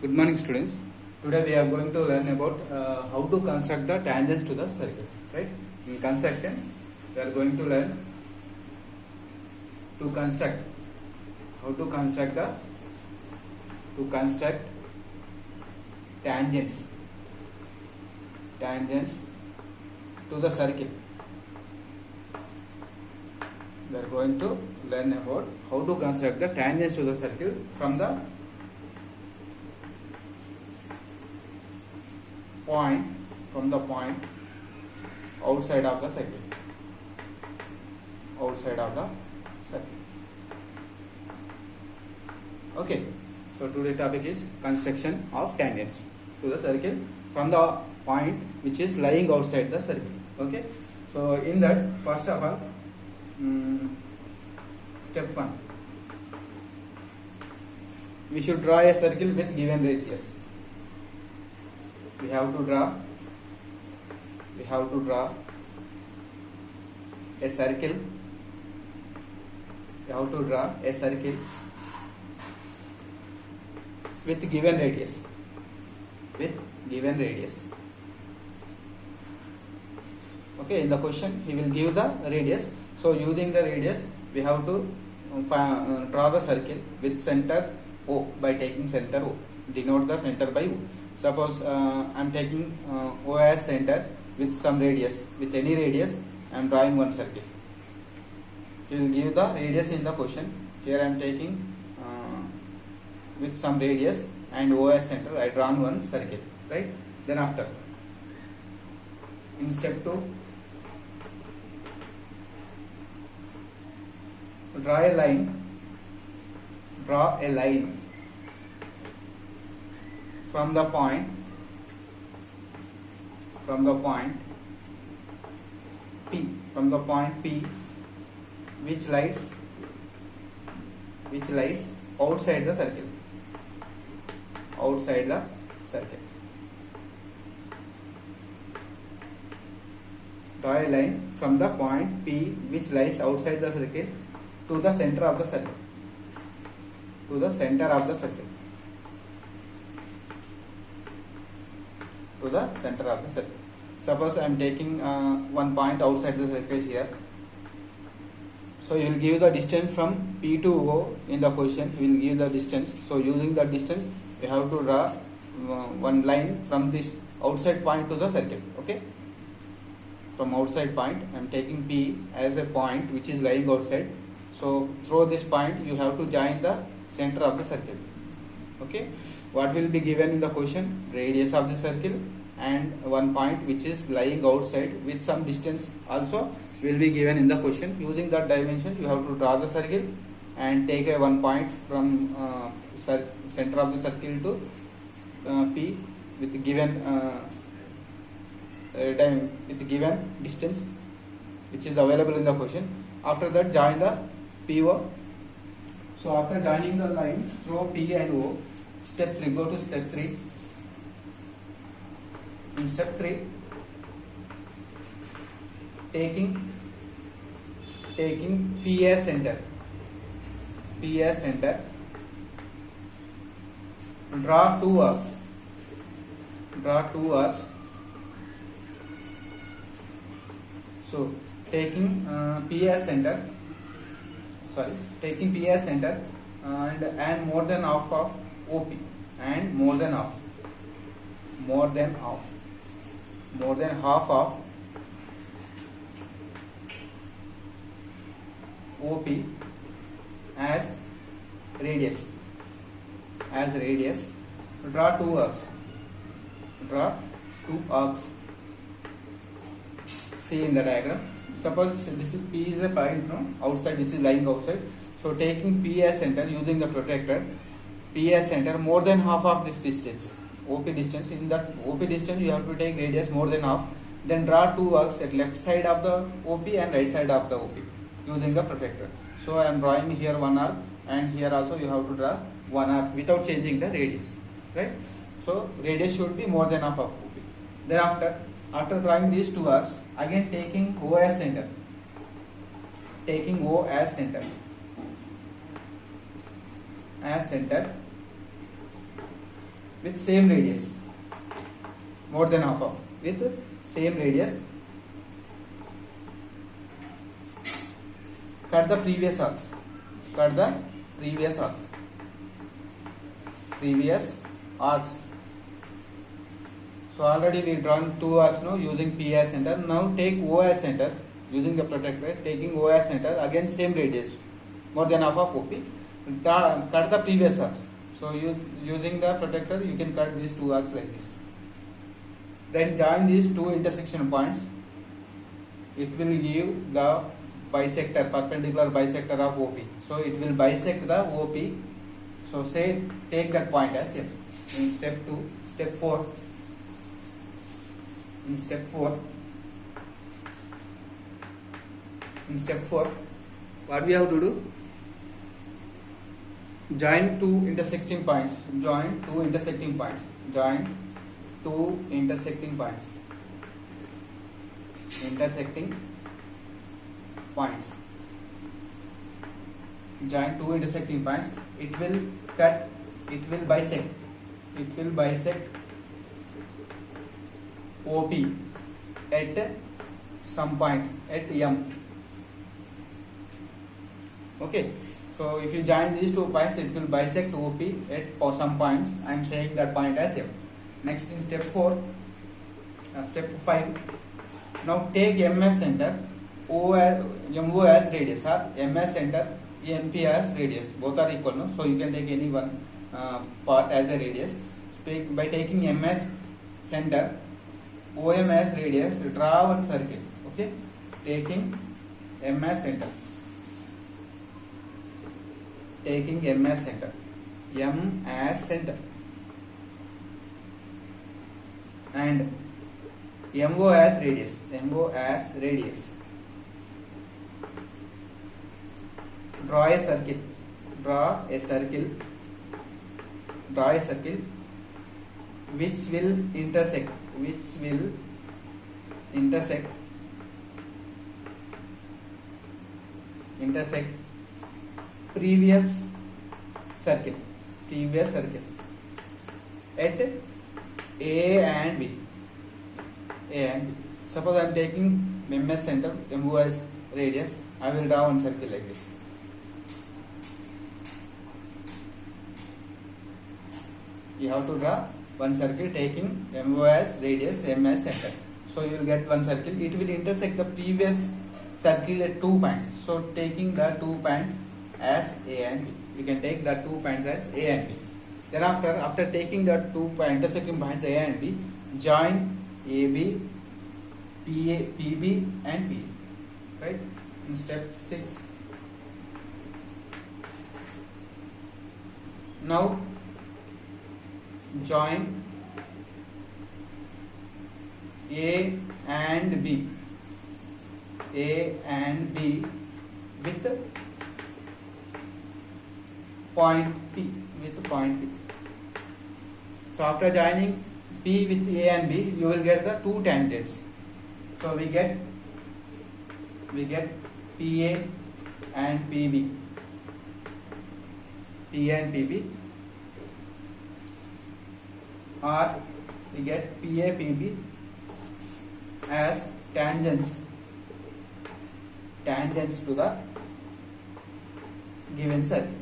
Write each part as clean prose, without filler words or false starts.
Good morning, students. Today we are going to learn about how to construct the tangents to the circle. Right? In constructions, we are going to learn to construct how to construct tangents to the circle. We are going to learn about how to construct the tangents to the circle from the point outside of the circle. Okay, so today's topic is construction of tangents to the circle from the point which is lying outside the circle. Okay, so in that, first of all, step 1, we should draw a circle with given radius. We have to draw a circle. With given radius. Okay, in the question he will give the radius. So using the radius, we have to draw the circle with center O by taking center O. Denote the center by O. Suppose I am taking O as center with some radius. With any radius, I am drawing one circle. He will give the radius in the question. Here I am taking with some radius and O as center. I drawn one circle. Right? Then after, in step 2, draw a line from the point P which lies outside the circle. Draw a line from the point P which lies outside the circle to the center of the circle. Suppose I am taking one point outside the circle here. So you will give the distance from P to O in the question. You will give the distance. So using the distance, we have to draw one line from this outside point to the circle. Okay. From outside point, I am taking P as a point which is lying outside. So through this point, you have to join the center of the circle. Okay. What will be given in the question? Radius of the circle and one point which is lying outside with some distance also will be given in the question. Using that dimension, you have to draw the circle and take a one point from center of the circle to P with given distance which is available in the question. After that, join the PO. So after joining the line through P and O, step 3, go to step 3. In step 3, taking P as center, draw two arcs. So taking P as center and more than half of OP and more than half of OP as radius. Draw two arcs. See in the diagram. Suppose this is P is a point outside which is lying outside. So taking P as center using the protractor, P as center more than half of this distance, OP distance. In that OP distance, you have to take radius more than half. Then draw two arcs at left side of the OP and right side of the OP using the protractor. So I am drawing here one arc, and here also you have to draw one arc without changing the radius. Right? So radius should be more than half of OP. Then after drawing these two arcs, again taking O as center. with same radius, more than half of, with same radius. Cut the previous arcs. Cut the previous arcs. Previous arcs. So already we drawn two arcs now using P as center. Now take O as center using the protractor. Taking O as center, again same radius, more than half of OP. Cut the previous arcs. So using the protractor you can cut these two arcs like this. Then join these two intersection points. It will give the bisector, perpendicular bisector of OP. So it will bisect the OP. So say take that point as F. In step 2, step 4. In step 4, what we have to do? Join two intersecting points. Join two intersecting points. Join two intersecting points. Intersecting points. Join two intersecting points. It will cut. It will bisect. It will bisect OP at some point at M. Okay. So if you join these 2 points, it will bisect OP at some points. I am saying that point as M. Next in step 4, step 5. Now take M as center, MO as radius, or M as center, MP as radius. Both are equal, no? So you can take any one part as a radius. By taking M as center, OM as radius, draw one circle. Okay, taking M as center. Taking M as center. M as center. And MO as radius. MO as radius. Draw a circle. Draw a circle. Draw a circle which will intersect. Which will intersect. Intersect previous circle. Previous circle at A and B. A and B. Suppose I am taking M as center, MO as radius. I will draw one circle like this. You have to draw one circle taking MO as radius, M as center. So you will get one circle. It will intersect the previous circle at 2 points. So taking the 2 points as A and B. We can take the 2 points as A and B. Then after taking the 2 intersecting points A and B, join AB, PA, PB and PA. Right? In step 6. Now join A and B. A and B with point P. With point P. So after joining P with A and B, you will get the 2 tangents. So we get PA and PB. PA and PB. Or we get PA, PB as tangents to the given circle.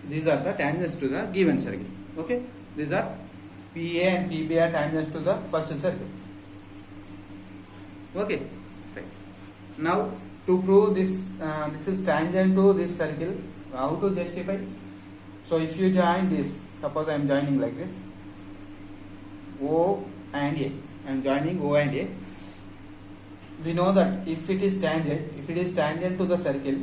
These are the tangents to the given circle. Okay, these are PA and PB are tangents to the first circle. Okay, right. Now to prove this, this is tangent to this circle, how to justify? So if you join this, suppose I am joining like this, O and A. I am joining O and A. We know that if it is tangent to the circle,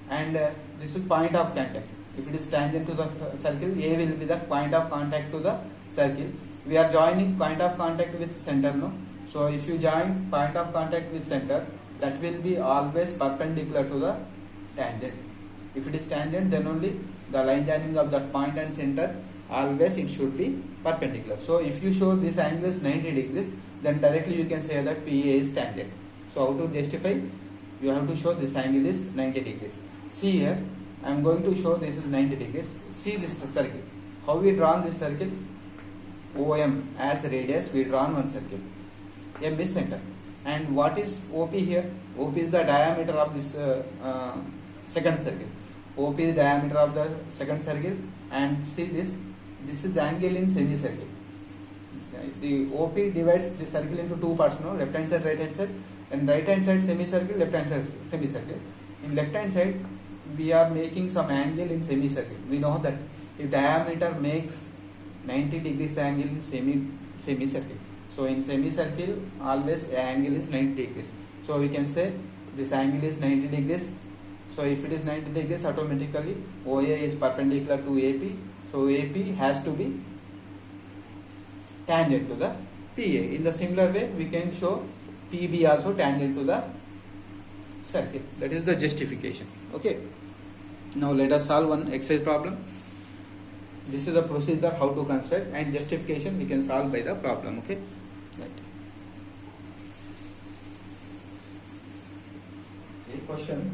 and this is point of contact. If it is tangent to the circle, A will be the point of contact to the circle. We are joining point of contact with center, no? So if you join point of contact with center, that will be always perpendicular to the tangent. If it is tangent, then only the line joining of that point and center, always it should be perpendicular. So if you show this angle is 90 degrees, then directly you can say that PA is tangent. So how to justify? You have to show this angle is 90 degrees. See here, I am going to show this is 90 degrees. See this circle. How we drawn this circle? OM as radius, we drawn one circle. M is center. And what is OP here? OP is the diameter of this second circle. OP is diameter of the second circle. And see this. This is the angle in semicircle. The OP divides the circle into two parts, no? Left hand side, right hand side. And right hand side semicircle, left hand side semicircle. In left hand side, we are making some angle in semicircle. We know that if diameter makes 90 degrees angle in semicircle. So in semicircle, always angle is 90 degrees. So we can say this angle is 90 degrees. So if it is 90 degrees, automatically OA is perpendicular to AP. So AP has to be tangent to the PA. In the similar way, we can show PB also tangent to the circle. That is the justification. Okay. Now let us solve one exercise problem. This is the procedure how to construct, and justification we can solve by the problem. Okay. Right. A question.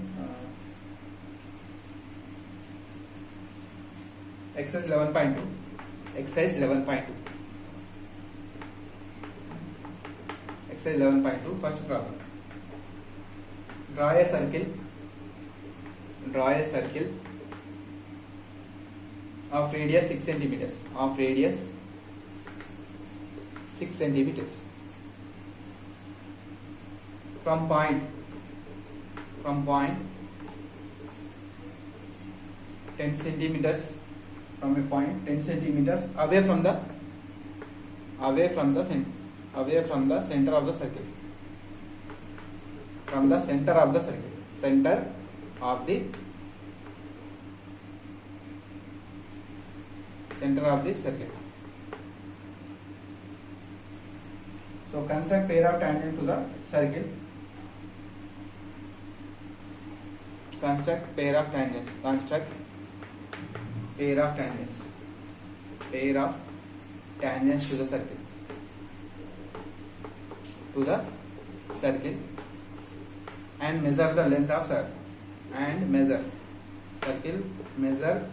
Exercise 11.2. Exercise 11.2. Exercise 11.2. First problem. Draw a circle. Draw a circle of radius 6 centimeters. Of radius 6 centimeters. From point 10 centimeters. From a point 10 centimeters away from the center of the circle. From the center of the circle. Center of the circle. So construct pair of tangent to the circle. Construct pair of tangents. Construct pair of tangents. Pair of tangents to the circle. To the circle. And measure the length of circle. And measure circle. Measure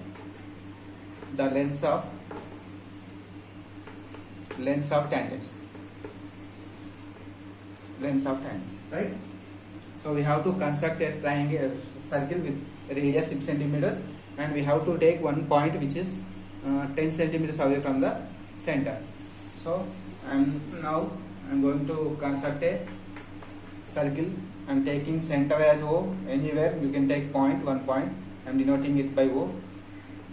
the lengths of tangents. Lengths of tangents, right? So we have to construct a triangle circle with radius 6 centimeters, and we have to take one point which is 10 centimeters away from the center. So I'm going to construct a circle. I'm taking center as O. Anywhere you can take one point. I'm denoting it by O.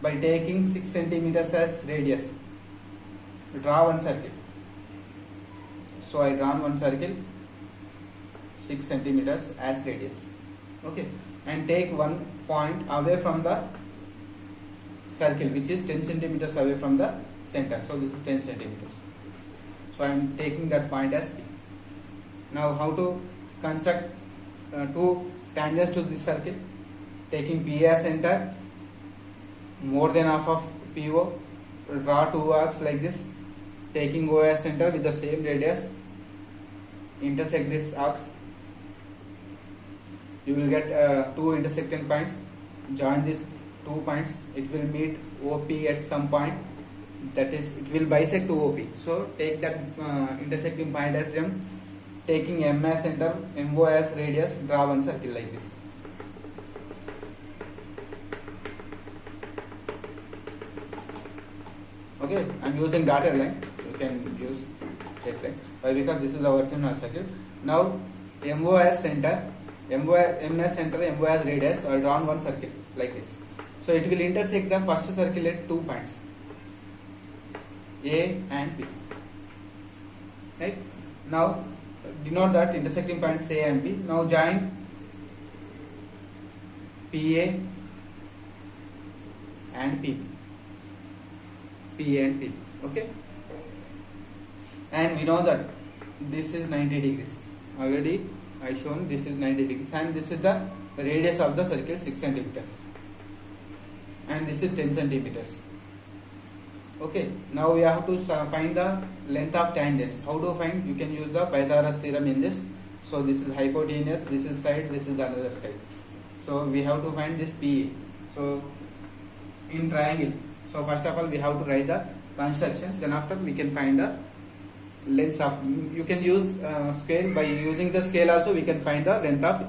By taking 6 centimeters as radius, draw one circle. So I draw one circle 6 centimeters as radius. Okay, and take one point away from the circle, which is 10 centimeters away from the center. So this is 10 centimeters. So I am taking that point as P. Now how to construct two tangents to this circle? Taking P as center, more than half of PO, draw two arcs like this, taking O as center with the same radius, intersect this arcs. You will get two intersecting points. Join these 2 points. It will meet OP at some point. That is, it will bisect to OP. So take that intersecting point as M. Taking M as center, MO as radius, draw one circle like this. Okay, I am using dotted line. You can use straight line. Why? Because this is the original circle. Now MO as center, M as center, MO as radius. I drawn one circle like this. So it will intersect the first circle at 2 points, A and B. Right? Now denote that intersecting points A and B. Now join PA and P. PA and P. Okay? And we know that this is 90 degrees. Already I shown this is 90 degrees, and this is the radius of the circle 6 centimeters. And this is 10 centimeters. Okay, now we have to find the length of tangents. How to find? You can use the Pythagoras theorem in this. So this is hypotenuse, this is side, this is the another side. So we have to find this PA. So in triangle, so first of all we have to write the construction, then after we can find the lengths of, you can use scale. By using the scale also we can find the length of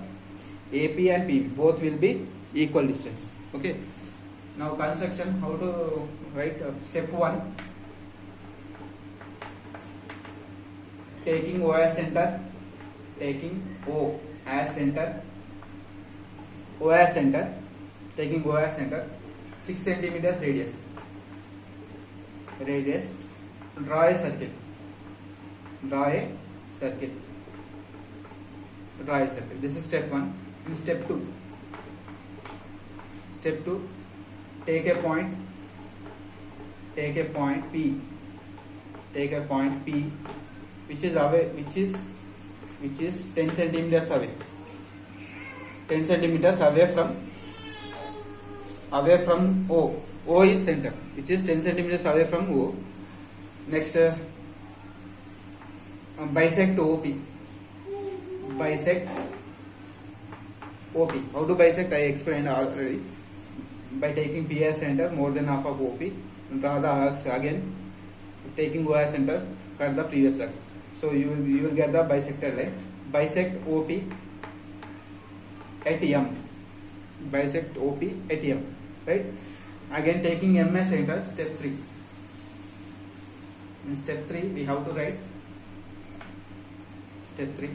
AP and PB, both will be equal distance. Okay, now construction, how to write? Step 1, taking O as center, taking O as center, O as center, taking O as center, 6 centimeters radius, draw a circle, draw a circle, draw a circle. This is step 1. In step 2, take a point P, take a point P which is away, which is 10 centimeters away, 10 centimeters away from O. O is center, which is 10 centimeters away from O. Next, bisect OP, bisect OP. How to bisect? I explained already. By taking P as center, more than half of OP, draw the arcs again. Taking O as center, cut the previous arc. So you will get the bisected line. Bisect OP at M. Bisect OP at M. Right? Again taking M as center. Step 3. In step 3 we have to write. Step 3.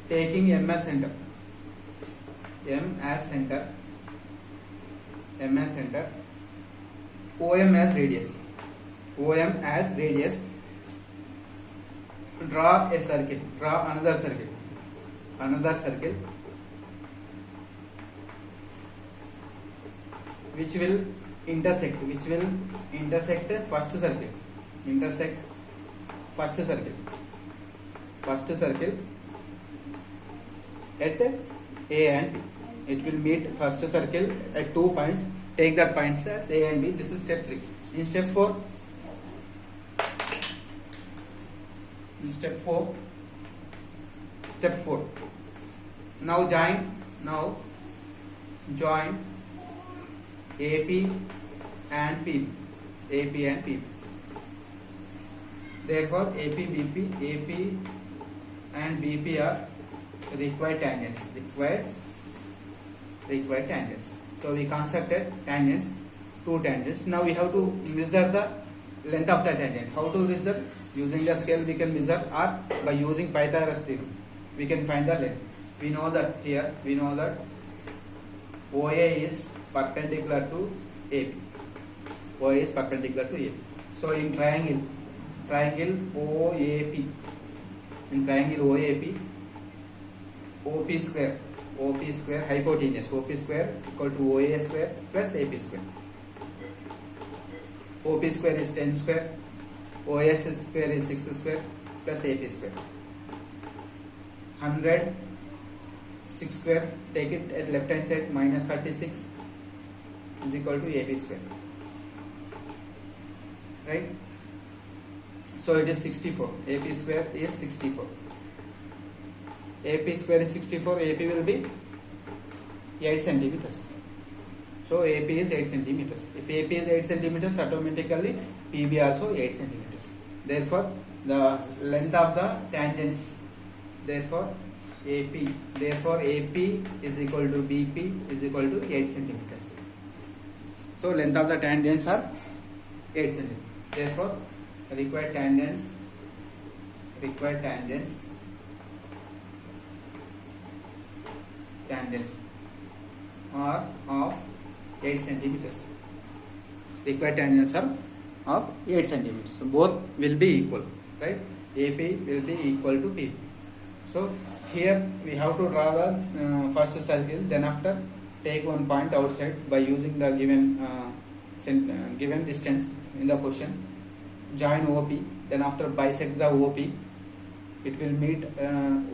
Taking M as center, M as center, M as center, OM as radius, OM as radius, draw a circle, draw another circle, which will intersect first circle, at A and B. It will meet first circle at 2 points. Take that points as A and B. This is step 3. In step 4, now join AP and P. Therefore AP and BP are required tangents. So we constructed tangents, 2 tangents. Now we have to measure the length of the tangent. How to measure? Using the scale we can measure, or by using Pythagoras theorem we can find the length. We know that OA is perpendicular to AP. So in triangle OAP, OP square hypotenuse, OP square equal to OA square plus AP square. OP square is 10 square, OS square is 6 square plus AP square. 100 6 square, take it at left hand side, minus 36 is equal to AP square. Right? So it is 64. AP square is 64. AP square is 64. AP will be 8 centimeters. So AP is 8 centimeters. If AP is 8 centimeters, automatically PB also 8 centimeters. Therefore, the length of the tangents. Therefore, AP is equal to BP is equal to 8 centimeters. So length of the tangents are 8 centimeters. Therefore, required tangents are of 8 centimeters. Required tangents are of 8 centimeters. So both will be equal, right? AP will be equal to PP. So here we have to draw the first circle. Then after take one point outside by using the given distance in the question. Join OP. Then after bisect the OP. It will meet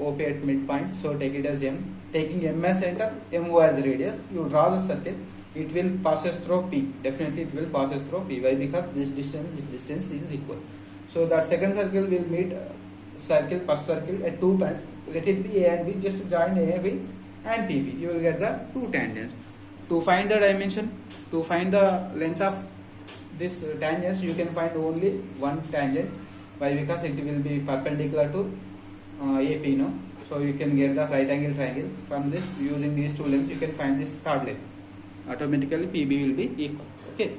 OP at midpoint. So take it as M. Taking M as center, MO as radius. You draw the circle. It will passes through P. Definitely it will passes through P. Why? Because this distance is equal. So that second circle will meet first circle at 2 points. Let it be A and B. Just join A and B and PB. You will get the two tangents. To find the dimension, to find the length of this tangents, you can find only one tangent. Why? Because it will be perpendicular to AP, no? So you can get the right angle triangle from this. Using these two lengths, you can find this third length. Automatically PB will be equal. Okay.